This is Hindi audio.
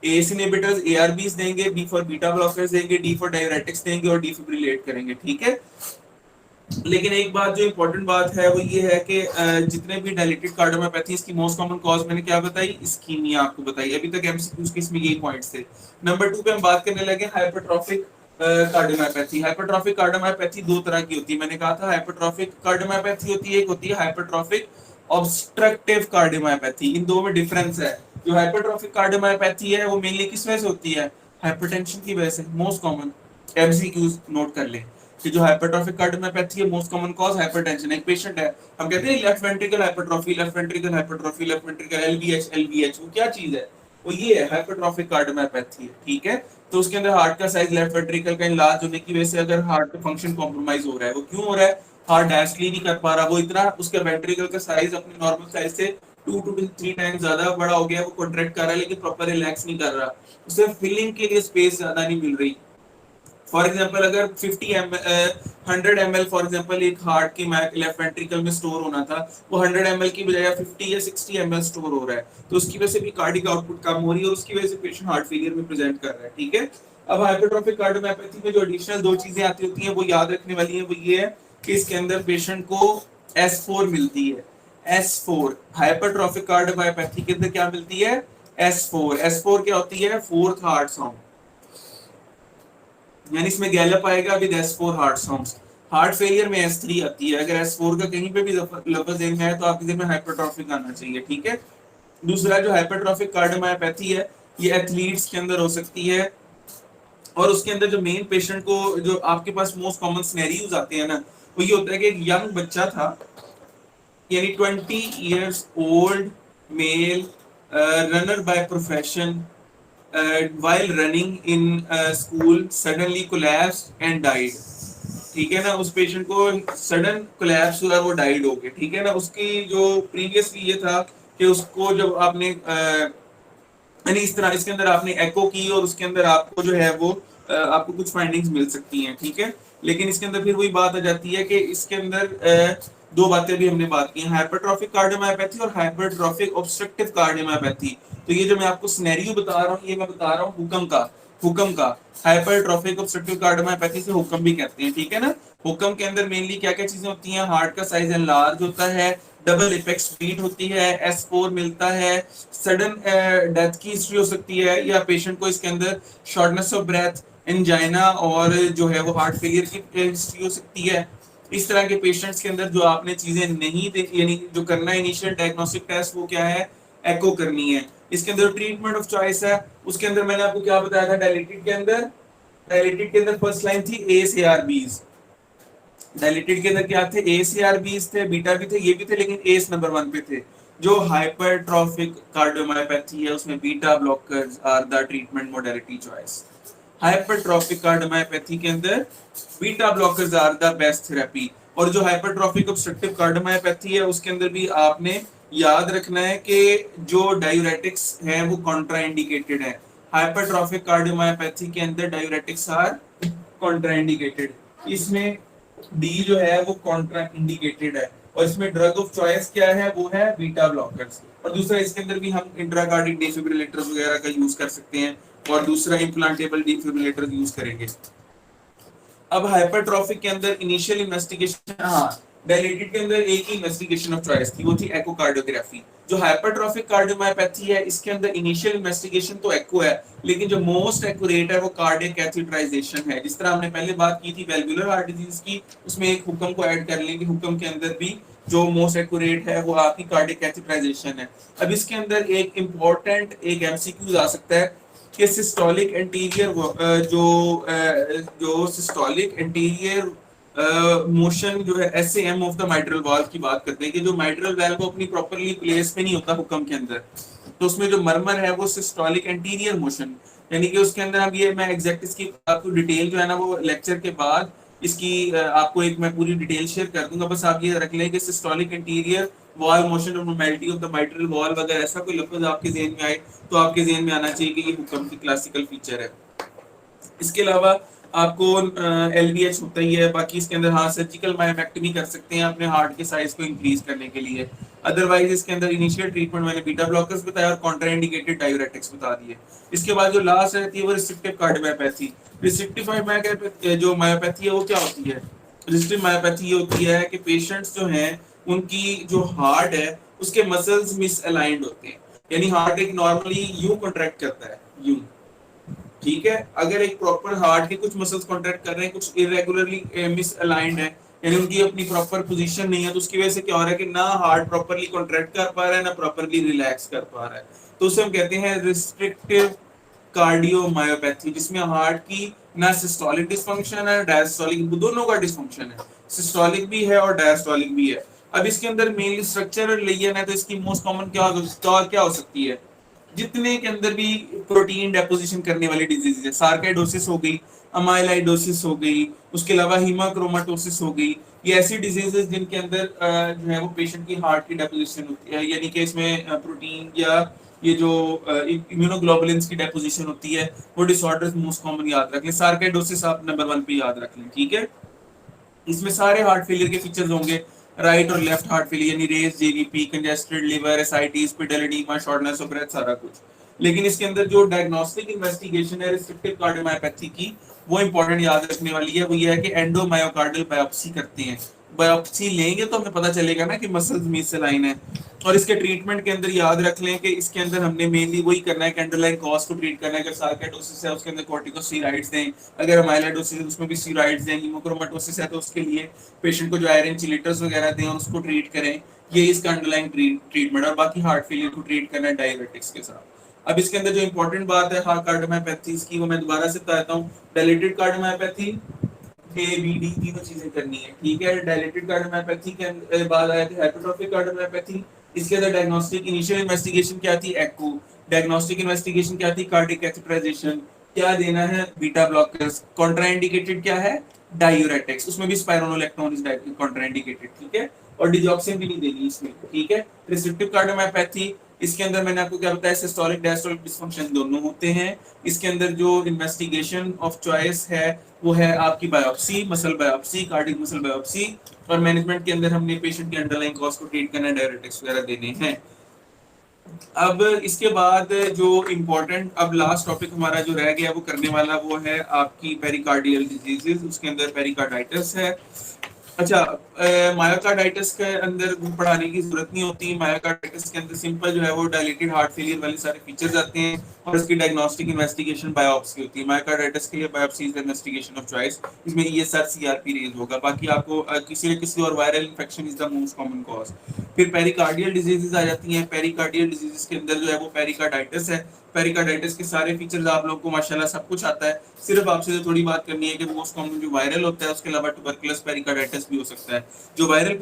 एस इनहिबिटर्स एआरबीज देंगे, बी फॉर बीटा ब्लॉकर्स देंगे, डी फॉर डायरेटिक्स देंगे और डिफिब्रिलेट करेंगे, ठीक है। लेकिन एक बात जो इंपॉर्टेंट बात है वो ये है कि जितने भी डायलिटिक कार्डियोमायोपैथी की मोस्ट कॉमन कॉज मैंने क्या बताई, इस्कीमिया आपको बताई। अभी तक एमसीक्यूज के इसमें यही पॉइंट्स थे। नंबर 2 पे हम बात करने लगे हाइपरट्रॉफिक कार्डियोमायोपैथी। हाइपरट्रॉफिक कार्डियोमायोपैथी दो तरह की होती है, मैंने कहा था हाइपरट्रॉफिक कार्डियोमायोपैथी होती है, एक होती है हाइपरट्रॉफिक ऑब्स्ट्रक्टिव कार्डियोमायोपैथी। इन दो में डिफरेंस है। जो हाइपरट्रॉफिक कार्डियोमायोपैथी है वो मेनली किस वजह से होती है, हाइपरटेंशन की वजह से। मोस्ट कॉमन एमसीक्यूज नोट कर ले कि जो हाइपरट्रॉफिक कार्डियोमायोपैथी है मोस्ट कॉमन कॉज हाइपरटेंशन। एक पेशेंट है, हम कहते हैं left ventricle hypertrophy, left ventricle hypertrophy, left ventricle LVH LVH, वो क्या चीज है, वो ये है हाइपरट्रॉफिक कार्डियोमायोपैथी है, ठीक है। तो उसके अंदर हार्ट का साइज लेफ्ट वेंट्रिकल का इंलार्ज होने की वजह से अगर हार्ट का फंक्शन कॉम्प्रोमाइज हो रहा है, वो क्यों हो रहा है, हार्ट डायस्टली नहीं कर पा रहा, वो इतना उसके वेंट्रिकल का साइज अपने नॉर्मल साइज से 2 to 3 टाइम्स ज्यादा बड़ा हो गया, वो कॉन्ट्रैक्ट कर रहा है लेकिन प्रॉपर रिलैक्स नहीं कर रहा, उसे फिलिंग के लिए स्पेस ज्यादा नहीं मिल रही। फॉर एग्जाम्पल अगर 100 ml फॉर एग्जाम्पल एक हार्ट की लेफ्ट वेंट्रिकल में स्टोर होना था, वो 100 ml की बजाय 50 या 60 ml स्टोर हो रहा है, तो उसकी वजह से भी कार्डिक आउटपुट कम हो रही है और उसकी वजह से पेशेंट हार्ट फेलियर में प्रेजेंट कर रहा है, ठीक है। अब हाइपरट्रॉफिक कार्डियोमायोपैथी में जो एडिशनल दो चीजें आती होती हैं वो याद रखने वाली है, वो ये है कि इसके अंदर पेशेंट को S4 मिलती है। S4 हाइपरट्रॉफिक कार्डियोमायोपैथी के अंदर क्या मिलती है, S4 क्या होती है, फोर्थ हार्ट साउंड, यानी इसमें गैलप आएगा with S4 heart sounds. Heart failure में S3 आती है, अगर S4 का कहीं पे भी लफ्ज ज़हन में है तो आपके ज़हन में हाइपरट्रॉफिक आना चाहिए, ठीक है। दूसरा जो हाइपरट्रॉफिक कार्डियोमायोपैथी है ये एथलीट्स के अंदर हो सकती है, और उसके अंदर जो मेन पेशेंट को जो आपके पास मोस्ट कॉमन सिनेरियोज आते हैं ना, वो ये होता है कि एक यंग बच्चा था, यानी 20 years old male, runner by profession, while running in school suddenly collapsed and died, ठीक है ना। उस पेशेंट को सडन कोलैप्स हुआ, वो डाइड हो गया, ठीक है ना। उसकी जो प्रीवियसली ये था कि उसको जब आपने यानी इस तरह इसके अंदर आपने एको की और उसके अंदर आपको जो है वो आपको कुछ फाइंडिंग्स मिल सकती हैं, ठीक है। लेकिन इसके अंदर फिर वही बात आ जाती है कि इसके अंदर दो बातें भी हमने बात की, हाइपरट्रॉफिक कार्डियोमायोपैथी और हाइपरट्रॉफिक ऑब्स्ट्रक्टिव कार्डियोमायोपैथी। तो ये जो मैं आपको सिनेरियो बता रहा हूँ ये मैं बता रहा हूँ हुक्म का हाइपरट्रॉफिक ऑब्स्ट्रक्टिव कार्डियोमायोपैथी से हुक्म भी कहते हैं, ठीक है ना। हुक्म के अंदर मेनली क्या क्या चीजें होती हैं, हार्ट का साइज एनलार्ज होता है, डबल एपेक्स बीट होती है, S4 मिलता है, सडन डेथ की हिस्ट्री हो सकती है, या पेशेंट को इसके अंदर शॉर्टनेस ऑफ ब्रेथ, एंजाइना और जो है वो हार्ट फेलियर की हिस्ट्री हो सकती है। इस तरह के पेशेंट्स के अंदर जो आपने चीजें नहीं देखी, यानी जो करना है इनिशियल डायग्नोस्टिक टेस्ट वो क्या है, एको करनी है। इसके अंदर ट्रीटमेंट ऑफ चॉइस है, उसके अंदर मैंने आपको क्या बताया था, डायलिटिड के अंदर फर्स्ट लाइन थी एस ए आर बीज। डायलिटिड के अंदर क्या थे, ACRBs थे, बीटा भी थे, ये भी थे, लेकिन एस नंबर 1 पे थे। जो हाइपरट्रॉफिक कार्डियोमायोपैथी है उसमें beta blockers are the treatment modality choice. Hypertrophic cardiomyopathy के अंदर beta blockers are the best therapy. और जो हाइपरट्रॉफिक ऑब्स्ट्रक्टिव कार्डियोमायोपैथी है उसके अंदर भी आपने याद रखना है कि जो डायूरेटिक्स है वो कॉन्ट्राइंडिकेटेड है। हाइपरट्रॉफिक कार्डियोमायोपैथी के अंदर डायूरेटिक्स आर कॉन्ट्राइंडिकेटेड। इसमें डी जो है वो कॉन्ट्रा इंडिकेटेड है, और इसमें ड्रग ऑफ चॉइस क्या है, वो है बीटा ब्लॉकर्स। और दूसरा इसके अंदर भी हम इंट्राकार्डिक डिफिब्रिलेटर्स वगैरह का यूज कर सकते हैं, और दूसरा इम्प्लांटेबल डिफिब्रिलेटर यूज करेंगे। अब हाइपरट्रॉफिक के अंदर इनिशियल इन्वेस्टिगेशन, हाँ डायलिटिड के अंदर एक ही इन्वेस्टिगेशन ऑफ चॉइस थी, वो थी एकोकार्डियोग्राफी। जो हाइपरट्रॉफिक कार्डियोमायोपैथी है इसके अंदर इनिशियल इन्वेस्टिगेशन तो एको है, लेकिन जो मोस्ट एक्यूरेट है वो कार्डियक कैथेटराइजेशन है। जिस तरह हमने पहले बात की थी वेल्वुलर हार्ट डिजीज की, उसमें एक हुक्म को ऐड कर लेंगे, हुक्म के अंदर भी जो मोस्ट एक्यूरेट है वो आपकी कार्डियक कैथेटराइजेशन है। अब इसके अंदर एक इंपॉर्टेंट एक एमसीक्यू आ सकता है कि सिस्टोलिक एंटीरियर जो सिस्टोलिक एंटीरियर मोशन जो है SAM of the mitral valve की बात करते हैं कि जो माइट्रल वाल्व को अपनी प्रॉपर्ली प्लेस में नहीं होता हुक्म के अंदर, तो उसमें जो मर्मर है वो सिस्टोलिक एंटीरियर मोशन, यानी कि उसके अंदर हम ये मैं एग्जैक्ट इसकी आपको डिटेल जो है ना वो लेक्चर के बाद इसकी आपको एक मैं पूरी डिटेल शेयर कर दूंगा। बस आप ये रख लें कि systolic anterior wall motion normality of the mitral valve वगैरह ऐसा कोई लफ्ज आपके ज़हन में आए तो आपके ज़हन में आना चाहिए कि ये हुक्म की क्लासिकल फीचर है। इसके अलावा आपको LVH होता ही है, बाकी इसके अंदर हाँ सर्जिकल मायोमेक्टमी कर सकते हैं अपने हार्ट के साइज को इंक्रीज करने के लिए। अदरवाइज इसके अंदर इनिशियल ट्रीटमेंट मैंने बीटा ब्लॉकर्स बताया और कॉन्ट्राइंडिकेटेड डायूरेटिक्स बता दिए। इसके बाद जो लास्ट रहती है वो रिस्ट्रिक्टिव कार्डियोमायोपैथी। रिस्ट्रिक्टिव जो मायोपैथी है वो क्या होती है? रिस्ट्रिक्टिव मायोपैथी ये होती है कि पेशेंट्स जो हैं उनकी जो हार्ट है उसके मसल्स मिसअलाइंड होते हैं, यानी हार्ट एक नॉर्मली यूं कॉन्ट्रैक्ट करता है, यूं, ठीक है। अगर एक प्रॉपर हार्ट के कुछ मसल्स कॉन्ट्रैक्ट कर रहे हैं, कुछ इरेगुलरली मिसअलाइंड है, यानी उनकी अपनी प्रॉपर पोजीशन नहीं है, तो उसकी वजह से क्या हो रहा है कि ना हार्ट प्रॉपरली कॉन्ट्रैक्ट कर पा रहा है ना प्रॉपरली रिलैक्स कर पा रहा है, तो उसे हम कहते हैं रिस्ट्रिक्टिव कार्डियोमायोपैथी, जिसमें हार्ट की ना सिस्टोलिक डिसफंक्शन है डायस्टोलिक, दोनों का डिसफंक्शन है, सिस्टोलिक भी है और डायस्टोलिक भी है। अब इसके अंदर मेनली स्ट्रक्चरल लेयर है, तो इसकी मोस्ट कॉमन क्या हो सकती है? जितने के अंदर भी प्रोटीन डेपोजिशन करने वाली डिजीज है, सार्काइडोसिस हो गई, अमाइलाइडोसिस हो गई, उसके अलावा हीमाक्रोमाटोसिस हो गई, ये ऐसी डिजीजेस जिनके अंदर जो है वो पेशेंट की हार्ट की डेपोजिशन होती है, यानी कि इसमें प्रोटीन या ये जो इम्यूनोग्लोबुलिन्स की डेपोजिशन होती है, वो डिसऑर्डर्स मोस्ट कॉमन याद रख लें। सार्काइडोसिस आप नंबर 1 पे याद रख लें, ठीक है। इसमें सारे हार्ट फेलियर के फीचर्स होंगे, राइट और लेफ्ट हार्ट फेलियर, यानी raised, JVP, congested liver, ascites, pedal oedema, shortness of breath, सारा कुछ। लेकिन इसके अंदर जो डायग्नोस्टिक इन्वेस्टिगेशन है रिस्ट्रिक्टिव कार्डियोमायोपैथी की, वो इंपॉर्टेंट याद रखने वाली है। वो ये है कि एंडोमायोकार्डियल बायोप्सी करते हैं, बायोप्सी लेंगे तो हमें पता चलेगा ना कि मसल्स मिसअलाइन है। और इसके ट्रीटमेंट के अंदर याद रख लें कि इसके अंदर हमने मेनली वही करना है कि अंडरलाइन कॉज को ट्रीट करना है। अगर सार्काइडोसिस है उसके अंदर कॉर्टिकोस्टेरॉइड्स दें, अगर अमाइलोइडोसिस है उसमें भी स्टेरॉइड्स दें, हीमोक्रोमाटोसिस है तो उसके लिए पेशेंट को जो आयरन चिलेटर्स वगैरह दें और उसको ट्रीट करें, ये इसका अंडरलाइन ट्रीटमेंट। और बाकी हार्ट फेलियर को ट्रीट करना है डायबिटिक्स के साथ। अब इसके अंदर जो इंपॉर्टेंट बात है हार्ट कार्डियोमायोपैथीज की, वो मैं दोबारा से बताता हूँ। डायलेटेड कार्डियोमायोपैथी, ABD तीनों चीजें करनी है, ठीक है। डायलेटेड कार्डियोमायोपैथी के बाद आया था हाइपरट्रोफिक कार्डियोमायोपैथी। इसके अंदर डायग्नोस्टिक इनिशियल इन्वेस्टिगेशन क्या थी? एको। डायग्नोस्टिक इन्वेस्टिगेशन क्या थी? Cardiac catheterization. क्या देना है? Beta blockers. कॉन्ट्राइंडिकेटेड क्या है? डायूरेटिक्स, उसमें भी स्पाइरोनोलेक्टोन इज कॉन्ट्राइंडिकेटेड, ठीक है। और डिजॉक्सिन भी नहीं देनी इसमें, ठीक है। रिसेप्टिव कार्डियोमायोपैथी, इसके अंदर मैंने आपको क्या बताया, सिस्टोलिक डायस्टोलिक डिसफंक्शन दोनों होते हैं। इसके अंदर जो इन्वेस्टिगेशन ऑफ चॉइस है वो है आपकी biopsy, muscle biopsy, cardiac muscle biopsy. और मैनेजमेंट के अंदर हमने पेशेंट के अंडरलाइन कॉज को ट्रीट करना है, डायरेटिक्स वगैरह देने हैं। अब इसके बाद जो इम्पोर्टेंट अब लास्ट टॉपिक हमारा जो रह गया वो करने वाला, वो है आपकी पेरिकार्डियल डिजीजेस। उसके अंदर पेरिकार्डाइटिस है। अच्छा, मायोकार्डाइटिस के अंदर पढ़ाने की जरूरत नहीं होती। मायोकार्डाइटिस के अंदर सिंपल जो है वो डायलेटेड हार्ट फेलियर वाले सारे फीचर्स आते हैं और इसकी डायग्नोस्टिक इन्वेस्टिगेशन बायोप्सी होती है। मायोकार्डाइटिस के लिए biopsy is the investigation of choice. इसमें ESR CRP रेंज होगा। बाकी आपको किसी न किसी और viral infection is the most common cause. फिर पेरिकार्डियल डिजीजेस आ जाती हैं। पेरिकार्डियल डिजीजेस के अंदर जो है वो पेरिकार्डाइटिस है। पेरिकार्डाइटिस के सारे फीचर्स आप लोगों को माशाल्लाह सब कुछ आता है। सिर्फ आपसे तो थोड़ी बात करनी है कि मोस्ट कॉमन जो वायरल होता है, उसके अलावा ट्यूबरकुलस पेरिकार्डाइटिस भी हो सकता है। जो वायरल